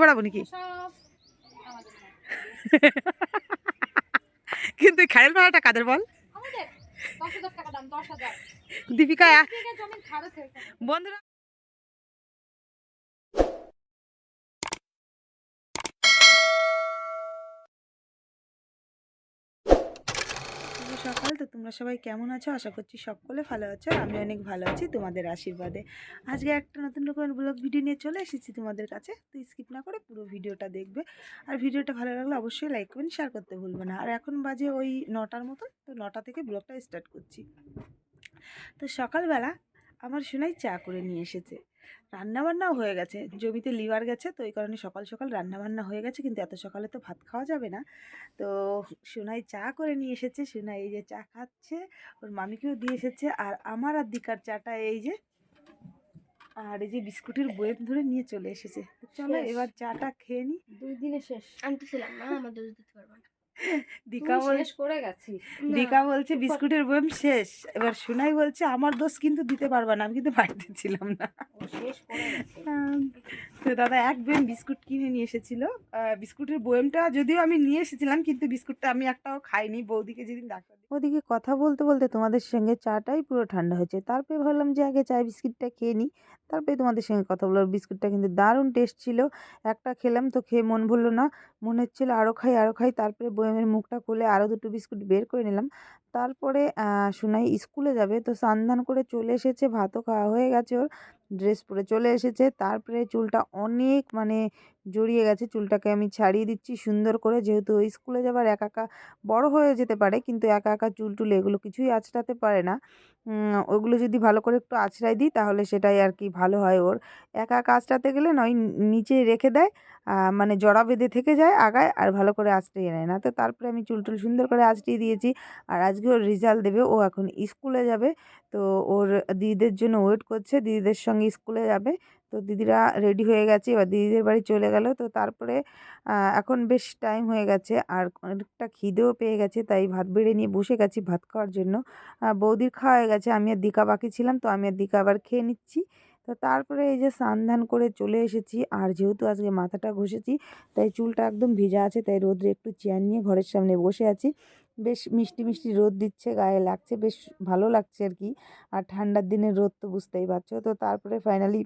বাড়াবো নাকি? কিন্তু খায়ের ভাড়াটা কাদের বল? দীপিকা বন্ধুরা সকাল। তো তোমরা সবাই কেমন আছো? আশা করছি সকলে ভালো আছো। আমি অনেক ভালো আছি তোমাদের আশীর্বাদে। আজকে একটা নতুন রকমের ব্লগ ভিডিও নিয়ে চলে এসেছি তোমাদের কাছে। তো স্কিপ না করে পুরো ভিডিওটা দেখবে। আর ভিডিওটা ভালো লাগলে অবশ্যই লাইক করবেন, শেয়ার করতে ভুলবে না। আর এখন বাজে ওই 9টার মতন। তো 9টা থেকে ব্লগটা স্টার্ট করছি। তো সকালবেলা আমার সোনাই চা করে নিয়ে এসেছে। রান্নাবান্নাও হয়ে গেছে, জমিতে লিভার গেছে, তো এই কারণে সকাল সকাল রান্নাবান্না হয়ে গেছে। কিন্তু এত সকালে তো ভাত খাওয়া যাবে না। তো সোনাই চা করে নিয়ে এসেছে। সোনাই এই যে চা খাচ্ছে, ওর মামিকেও দিয়ে এসেছে। আর আমার আর দিকার চাটা এই যে, আর এই যে বিস্কুটের বয়েম ধরে নিয়ে চলে এসেছে। তো চলো এবার চাটা খেয়ে নিই। 2 দিনে শেষ আনতেছিলাম না, আমাদের দিতে পারবা না। দিকা শেষ করে গেছি। দিকা বলছে বিস্কুটের বয়েম শেষ। এবার সোনাই বলছে আমার দোষ কিন্তু দিতে পারবা না, আমি কিন্তু বাড়িতে ছিলাম না। শেষ করে গেছে। তো দাদা এক বয়েম বিস্কুট কিনে নিয়ে এসেছিল। বিস্কুটের বয়েমটা যদিও আমি নিয়ে এসেছিলাম, কিন্তু বিস্কুটটা আমি একটাও খাইনি। বৌদিকে যেদিন ডাক্তার ওদিকে কথা বলতে বলতে তোমাদের সঙ্গে চাটাই পুরো ঠান্ডা হয়েছে। তারপরে ভাবলাম যে আগে চা বিস্কিটটা খেয়ে নিই, তারপরে তোমাদের সঙ্গে কথা বললাম। বিস্কুটটা কিন্তু দারুণ টেস্ট ছিল। একটা খেলাম তো খেয়ে মন ভরলো না, মনে হচ্ছিল আরও খাই আরও খাই। তারপরে বয়েমের মুখটা খুলে আরও দুটো বিস্কুট বের করে নিলাম। তারপরে সোনাই স্কুলে যাবে, তো স্নান দান করে চলে এসেছে, ভাতও খাওয়া হয়ে গেছে, ওর ড্রেস পরে চলে এসেছে। তারপরে চুলটা অনেক মানে জড়িয়ে গেছে, চুলটাকে আমি ছাড়িয়ে দিচ্ছি সুন্দর করে। যেহেতু ওই স্কুলে যাবার একা একা বড় হয়ে যেতে পারে, কিন্তু একা একা চুল টুল এগুলো কিছুই আঁচড়াতে পারে না। ওগুলো যদি ভালো করে একটু আঁচড়াই দিই তাহলে সেটাই আর কি ভালো হয়। ওর একা একা আঁচড়াতে গেলে নয় নিচে রেখে দেয়, মানে জড়া বেঁধে থেকে যায় আগায়, আর ভালো করে আঁচড়িয়ে নেয় না। তো তারপরে আমি চুল টুল সুন্দর করে আঁচড়িয়ে দিয়েছি। আর আজকে ওর রেজাল্ট দেবে, ও এখন স্কুলে যাবে। তো ওর দিদিদের জন্য ওয়েট করছে, দিদিদের সঙ্গে স্কুলে যাবে। তো দিদিরা রেডি হয়ে গেছে, এবার দিদিদের বাড়ি চলে গেল। তো তারপরে এখন বেশ টাইম হয়ে গেছে, আর অনেকটা খিদেও পেয়ে গেছে, তাই ভাত বেড়ে নিয়ে বসে গেছি ভাত খাওয়ার জন্য। বৌদির খাওয়া হয়ে গেছে, আমি আর দিকা বাকি ছিলাম, তো আমি আর দিকা আবার খেয়ে নিচ্ছি। তো তারপরে এই যে স্নান ধান করে চলে এসেছি। আর যেহেতু আজকে মাথাটা ঘষেছি, তাই চুলটা একদম ভিজা আছে, তাই রোদ্রে একটু চেয়ার নিয়ে ঘরের সামনে বসে আছি। বেশ মিষ্টি মিষ্টি রোদ দিচ্ছে, গায়ে লাগছে, বেশ ভালো লাগছে আর কি। আর ঠান্ডার দিনের রোদ তো বুঝতেই পারছো। তো তারপরে ফাইনালি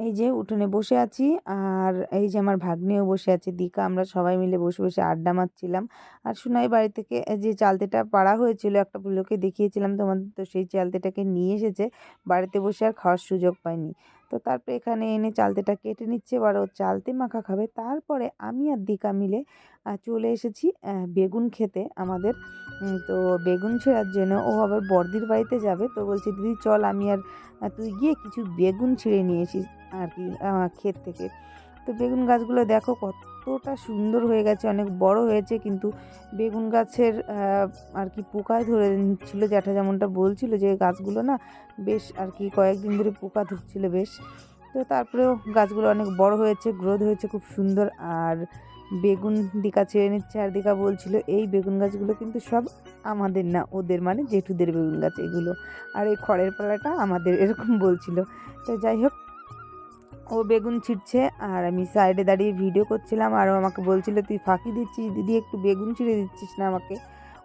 এই যে উঠোনে বসে আছি, আর এই যে আমার ভাগ্নেও বসে আছে, দিকা, আমরা সবাই মিলে বসে বসে আড্ডা মারছিলাম। আর সোনাই বাড়ি থেকে যে চালতেটা পাড়া হয়েছিল, একটা লোকে দেখিয়েছিলাম তোমাদের, তো সেই চালতেটাকে নিয়ে এসেছে। বাড়িতে বসে আর খাওয়ার সুযোগ পাইনি। তো তারপরে এখানে এনে চালতেটা কেটে নিচ্ছে, এবার ও চালতে মাখা খাবে। তারপরে আমি আর দিকা মিলে চলে এসেছি বেগুন খেতে আমাদের। তো বেগুন ছেঁড়ার জন্য ও আবার বড়দির বাড়িতে যাবে। তো বলছে দিদি চল, আমি আর তুই গিয়ে কিছু বেগুন ছিঁড়ে নিয়ে এসিস আর কি ক্ষেত থেকে। তো বেগুন গাছগুলো দেখো কতটা সুন্দর হয়ে গেছে, অনেক বড় হয়েছে, কিন্তু বেগুন গাছের আর কি পোকায় ধরে নিচ্ছিলো। জ্যাঠা যেমনটা বলছিল যে গাছগুলো না বেশ আর কি কয়েকদিন ধরে পোকা ধরছিল বেশ। তো তারপরেও গাছগুলো অনেক বড় হয়েছে, গ্রোথ হয়েছে খুব সুন্দর। আর বেগুন দিকা ছেড়ে নিচ্ছে, আর দিকা বলছিল এই বেগুন গাছগুলো কিন্তু সব আমাদের না, ওদের, মানে জেঠুদের বেগুন গাছ এগুলো, আর এই খড়ের পালাটা আমাদের, এরকম বলছিল। তো যাই হোক, ও বেগুন ছিঁড়ছে আর আমি সাইডে দাঁড়িয়ে ভিডিও করছিলাম। আর ও আমাকে বলছিল তুই ফাঁকি দিচ্ছিস দিদি, একটু বেগুন ছিঁড়ে দিচ্ছিস না আমাকে।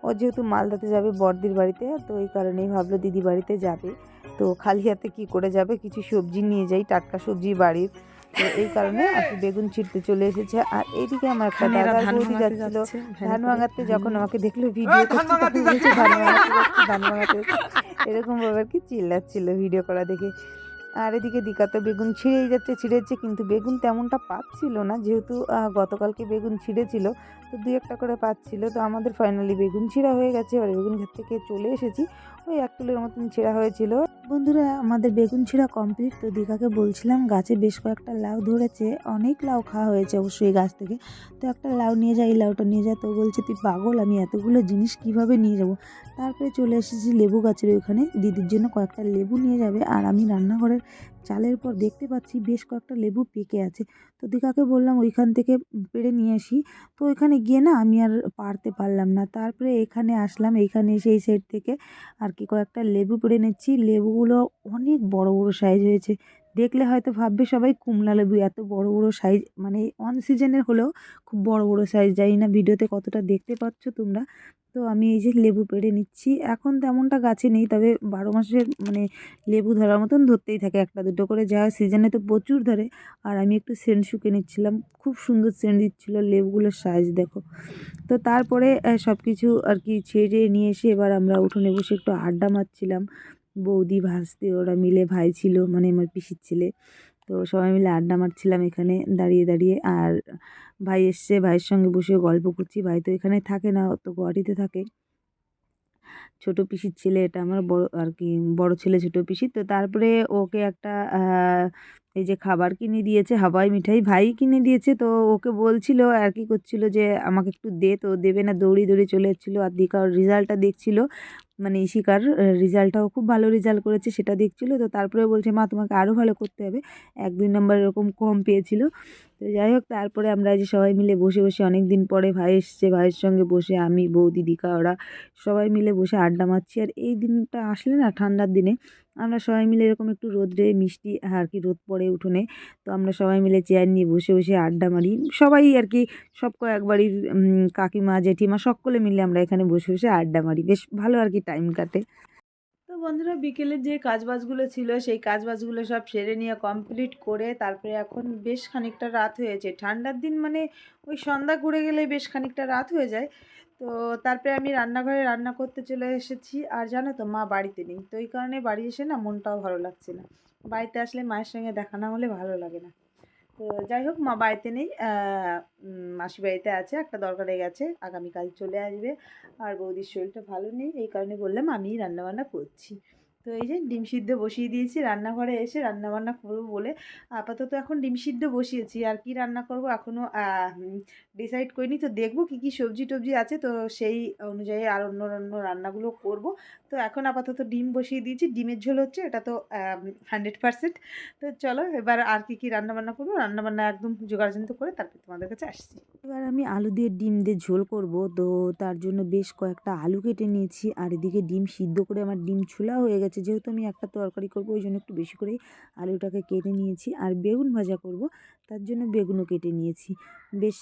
ও যেহেতু মালদাতে যাবে বড়দির বাড়িতে, তো এই কারণেই ভাবলো দিদি বাড়িতে যাবে, তো খালি হাতে কী করে যাবে, কিছু সবজি নিয়ে যাই, টাটকা সবজি বাড়ির। তো এই কারণে আর কি বেগুন ছিঁড়তে চলে এসেছে। আর এইদিকে আমার একটা দাদার বৌদি যাচ্ছিলো ধান ভাঙাতে, যখন আমাকে দেখলো ভিডিও করছি তখন বলছে ধান ভাঙাতে যাচ্ছি, ধান ভাঙাতে যাচ্ছি, এরকমভাবে আর কি চিল্লাচ্ছিলো ভিডিও করা দেখে। আর এদিকে দিকা তো বেগুন ছিঁড়েই যাচ্ছে, ছিঁড়েছে, কিন্তু বেগুন তেমনটা পাচ্ছিল না, যেহেতু গতকালকে বেগুন ছিঁড়েছিল, তো দুই একটা করে পাচ্ছিল। তো আমাদের ফাইনালি বেগুন ছিঁড়া হয়ে গেছে, আর বেগুন ক্ষেত থেকে চলে এসেছি। ওই 1 কিলোর মতন ছিঁড়া হয়েছিল। বন্ধুরা আমাদের বেগুন ছিঁড়া কমপ্লিট। তো দিকাকে বলছিলাম গাছে বেশ কয়েকটা লাউ ধরেছে, অনেক লাউ খাওয়া হয়েছে অবশ্যই গাছ থেকে। তো একটা লাউ নিয়ে যাই, এই লাউটা নিয়ে যায়। তো বলছে তুই পাগল, আমি এতগুলো জিনিস কিভাবে নিয়ে যাব। তারপরে চলে এসেছি লেবু গাছের ওইখানে, দিদির জন্য কয়েকটা লেবু নিয়ে যাবে। আর আমি রান্নাঘরের চালের পর দেখতে পাচ্ছি বেশ কয়েকটা লেবু পেকে আছে। তো দিকাকে বললাম ওইখান থেকে পেড়ে নিয়ে আসি। তো ওইখানে গিয়ে না আমি আর পারতে পারলাম না। তারপরে এখানে আসলাম, এইখানে এসে এই সাইড থেকে আর কি কয়েকটা লেবু পেড়ে নিচ্ছি। লেবুগুলো অনেক বড় বড় সাইজ হয়েছে, দেখলে হয়তো ভাববে সবাই কুমড়া লেবু, এত বড় বড় সাইজ, মানে অন সিজনের হলেও খুব বড় বড় সাইজ। জানি না ভিডিওতে কতটা দেখতে পাচ্ছ তোমরা। তো আমি এই যে লেবু পেড়ে নিচ্ছি। এখন তেমনটা গাছে নেই, তবে 12 মাসের মানে লেবু ধরার মতন ধরতেই থাকে, একটা দুটো করে, যা সিজনে তো প্রচুর ধরে। আর আমি একটু সেন্ট শুকে নিচ্ছিলাম, খুব সুন্দর সেন্ট দিচ্ছিলো, লেবুগুলোর সাইজ দেখো। তো তারপরে সব কিছু আর কি ছেড়ে নিয়ে এসে এবার আমরা উঠোনে বসে একটু আড্ডা মারছিলাম। বৌদি ভাসতে ওরা মিলে, ভাই ছিল মানে আমার পিসির ছেলে। তো সবাই মিলে আড্ডা মারছিলাম এখানে দাঁড়িয়ে দাঁড়িয়ে। আর ভাই এসছে, ভাইয়ের সঙ্গে বসে গল্প করছি। ভাই তো এখানে থাকে না, ও তো গুয়াহাটিতে থাকে। ছোট পিসির ছেলে এটা, আমার বড় আর কি বড় ছেলে ছোট পিসি। তো তারপরে ওকে একটা এই যে খাবার কিনে দিয়েছে, হাওয়াই মিঠাই ভাই কিনে দিয়েছে। তো ওকে বলছিল আর কি করছিল যে আমাকে একটু দে, তো দেবে না, দৌড়িয়ে দৌড়িয়ে চলে এসেছিলো। আর দিকা ওর রেজাল্টটা দেখছিল, মানে ইশিকার রেজাল্টটাও খুব ভালো রেজাল্ট করেছে সেটা দেখছিল। তো তারপরে বলছে মা তোমাকে আরও ভালো করতে হবে, 1-2 নাম্বার এরকম কম পেয়েছিল। তো যাই হোক, তারপরে আমরা যে সবাই মিলে বসে বসে, অনেক দিন পরে ভাই এসছে, ভাইয়ের সঙ্গে বসে আমি, বৌদি, দিকা ওরা সবাই মিলে বসে আড্ডা মারছি। আর এই দিনটা আসলে না, ঠান্ডার দিনে আমরা সবাই মিলে এরকম একটু রোদ্রে মিষ্টি আর কি রোদ পড়ে উঠোনে, তো আমরা সবাই মিলে চেয়ার নিয়ে বসে বসে আড্ডা মারি সবাই আর কি। সব কয়েক বাড়ির কাকিমা জেঠিমা সকলে মিলে আমরা এখানে বসে বসে আড্ডা মারি, বেশ ভালো আর কি টাইম কাটে। তো বন্ধুরা, বিকেলের যে কাজবাজগুলো ছিল সেই কাজবাজগুলো সব সেরে নিয়ে কমপ্লিট করে তারপরে এখন বেশ খানিকটা রাত হয়েছে। ঠান্ডার দিন মানে ওই সন্ধ্যা ঘুরে গেলে বেশ খানিকটা রাত হয়ে যায়। তো তারপরে আমি রান্নাঘরে রান্না করতে চলে এসেছি। আর জানো তো, মা বাড়িতে নেই, তো এই কারণে বাড়ি এসে না মনটাও ভালো লাগছে না। বাড়িতে আসলে মায়ের সঙ্গে দেখা না হলে ভালো লাগে না। তো যাই হোক, মা বাড়িতে নেই, মাসি বাড়িতে আছে, একটা দরকারে গেছে, আগামীকাল চলে আসবে। আর বৌদির শরীরটা ভালো নেই, এই কারণে বললাম আমিই রান্নাবান্না করছি। তো এই যে ডিম সিদ্ধ বসিয়ে দিয়েছি, রান্নাঘরে এসে রান্নাবান্না করবো বলে আপাতত এখন ডিম সিদ্ধ বসিয়েছি। আর কি রান্না করব এখনও ডিসাইড করিনি। তো দেখবো কী কী সবজি টবজি আছে, তো সেই অনুযায়ী আর অন্য অন্য রান্নাগুলো করব। তো এখন আপাতত ডিম বসিয়ে দিয়েছি, ডিমের ঝোল হচ্ছে, এটা তো 100%। তো চলো এবার আর কি কি রান্নাবান্না করবো, রান্নাবান্না একদম জোগাড়যন্ত্র করে তারপর তোমাদের কাছে আসছি। এবার আমি আলু দিয়ে ডিম দিয়ে ঝোল করব। তো তার জন্য বেশ কয়েকটা আলু কেটে নিয়েছি। আর এদিকে ডিম সিদ্ধ করে আমার ডিম ছোলা হয়ে গেছে, যেহেতু আমি একটা তরকারি করব ওই জন্য একটু বেশি করেই আলুটাকে কেটে নিয়েছি। আর বেগুন ভাজা করব, তার জন্য বেগুনও কেটে নিয়েছি, বেশ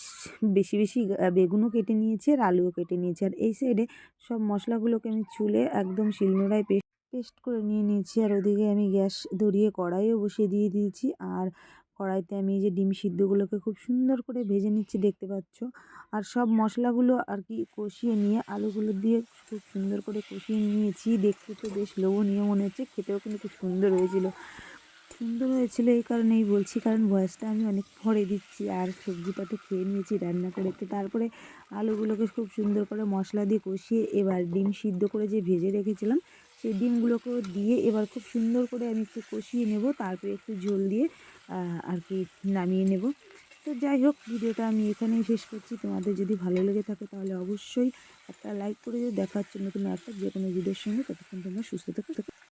বেশি বেশি বেগুনও কেটে নিয়েছি আর আলুও কেটে নিয়েছি। আর এই সাইডে সব মশলাগুলোকে আমি চুলে একদম শিলনোড়ায় পেস্ট করে নিয়ে নিয়েছি। আর ওদিকে আমি গ্যাস ধরিয়ে কড়াইও বসিয়ে দিয়ে দিয়েছি। আর কড়াইতে আমি এই যে ডিম সিদ্ধগুলোকে খুব সুন্দর করে ভেজে নিচ্ছি, দেখতে পাচ্ছ। আর সব মশলাগুলো আর কি কষিয়ে নিয়ে আলুগুলো দিয়ে খুব সুন্দর করে কষিয়ে নিয়েছি। দেখতে তো বেশ লোভনীয় মনে হচ্ছে, খেতেও কিন্তু খুব সুন্দর হয়েছিল। সুন্দর হয়েছিল এই কারণেই বলছি, কারণ ভয়েসটা আমি অনেক পরে দিচ্ছি। আর সবজিটা তো খেয়ে নিয়েছি রান্না করে। তো তারপরে আলুগুলোকে খুব সুন্দর করে মশলা দিয়ে কষিয়ে এবার ডিম সিদ্ধ করে যে ভেজে রেখেছিলাম সেই ডিমগুলোকেও দিয়ে এবার খুব সুন্দর করে আমি একটু কষিয়ে নেব, তারপরে একটু ঝোল দিয়ে আর কি নামিয়ে নেব। তো যাই হোক, ভিডিওটা আমি এখানেই শেষ করছি। তোমাদের যদি ভালো লেগে থাকে তাহলে অবশ্যই একটা লাইক করে, দেখা হচ্ছে নতুন একটা যে কোনো ভিডিওর সঙ্গে। ততক্ষণ তোমরা সুস্থ থাকো।